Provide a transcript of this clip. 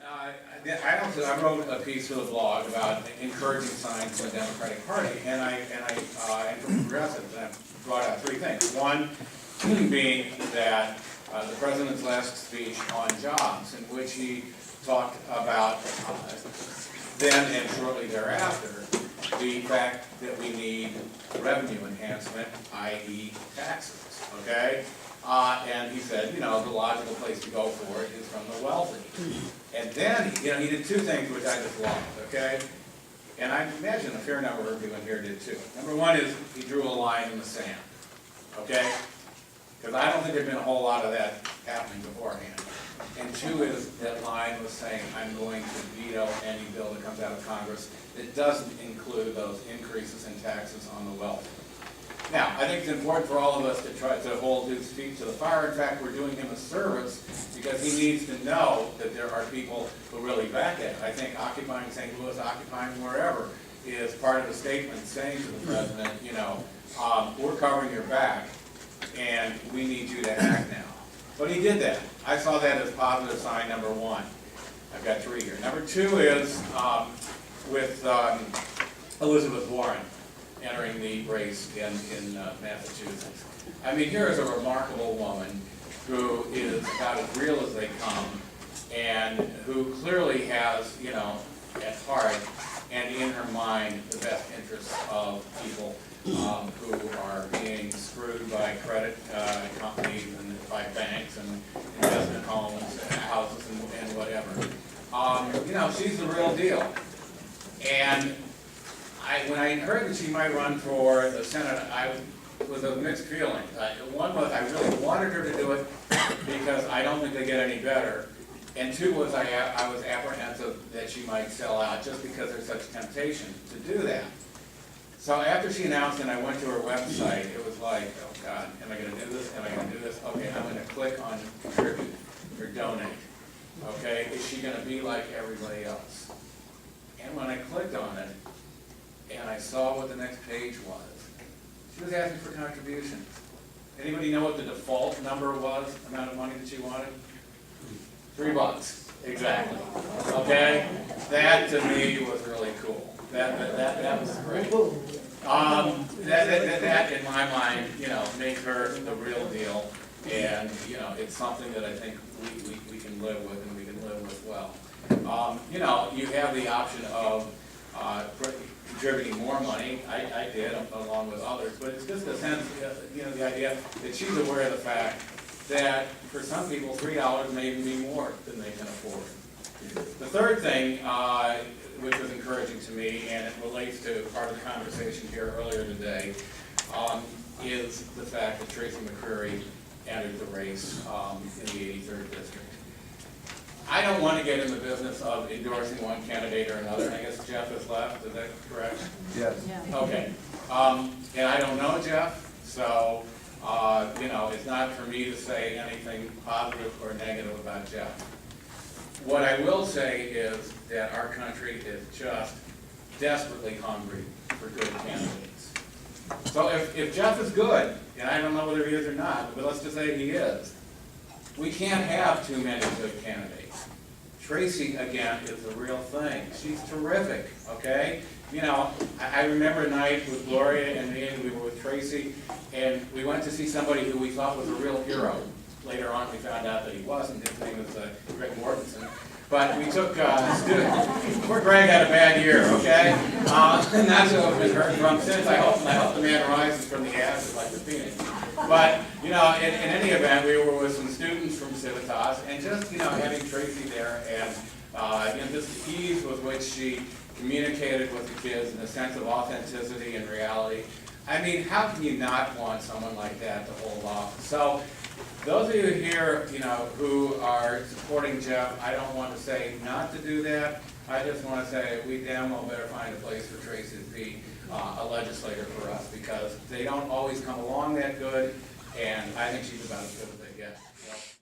I wrote a piece for the blog about encouraging signs in the Democratic Party, and I am from progressives, and I brought out three things. One being that the president's last speech on jobs, in which he talked about then and shortly thereafter the fact that we need revenue enhancement, i.e. taxes, okay? And he said, you know, the logical place to go for it is from the wealthy. And then, you know, he did two things which I just loved, okay? And I imagine a fair number of you in here did too. Number one is he drew a line in the sand, okay? Because I don't think there'd been a whole lot of that happening beforehand. And two is that line was saying, I'm going to veto any bill that comes out of Congress that doesn't include those increases in taxes on the wealthy. Now, I think it's important for all of us to try to hold his feet to the fire. In fact, we're doing him a service because he needs to know that there are people who really back it. I think occupying St. Louis, occupying wherever, is part of a statement saying to the president, you know, we're covering your back and we need you to act now. But he did that. I saw that as positive sign number one. I've got three here. Number two is with Elizabeth Warren entering the race in Massachusetts. I mean, here is a remarkable woman who is about as real as they come, and who clearly has, you know, at heart and in her mind the best interests of people who are being screwed by credit companies and by banks and investment homes and houses and whatever. You know, she's the real deal. And when I heard that she might run for the Senate, I was of mixed feelings. One was I really wanted her to do it because I don't think they get any better. And two was I was apprehensive that she might sell out just because there's such temptation to do that. So after she announced it and I went to her website, it was like, oh God, am I going to do this? Am I going to do this? Okay, I'm going to click on contribute or donate. Okay, is she going to be like everybody else? And when I clicked on it, and I saw what the next page was, she was asking for contributions. Anybody know what the default number was, amount of money that she wanted? $3, exactly. Okay, that to me was really cool. That was great. That in my mind, you know, makes her the real deal, and you know, it's something that I think we can live with, and we can live with well. You know, you have the option of contributing more money. I did, along with others, but it's just a sense, you know, the idea that she's aware of the fact that for some people, $3 may even be more than they can afford. The third thing, which was encouraging to me, and it relates to part of the conversation here earlier today, is the fact that Tracy McCreary entered the race in the 83rd district. I don't want to get in the business of endorsing one candidate or another. I guess Jeff has left, is that correct? Yes. Yeah. Okay. And I don't know Jeff, so you know, it's not for me to say anything positive or negative about Jeff. What I will say is that our country is just desperately hungry for good candidates. So if Jeff is good, and I don't know whether he is or not, but let's just say he is, we can't have too many good candidates. Tracy, again, is the real thing. She's terrific, okay? You know, I remember a night with Gloria and me, and we were with Tracy, and we went to see somebody who we thought was a real hero. Later on, we found out that he wasn't. His name was Greg Mortensen. But we took poor Greg had a bad year, okay? And that's what I've been heard from since. I hope the man rises from the ashes like the phoenix. But, you know, in any event, we were with some students from Civitas, and just, you know, having Tracy there, and you know, just the ease with which she communicated with the kids and a sense of authenticity and reality. I mean, how can you not want someone like that to hold office? So, those of you here, you know, who are supporting Jeff, I don't want to say not to do that. I just want to say we damn well better find a place for Tracy to be a legislator for us, because they don't always come along that good, and I think she's about as good as they get. So.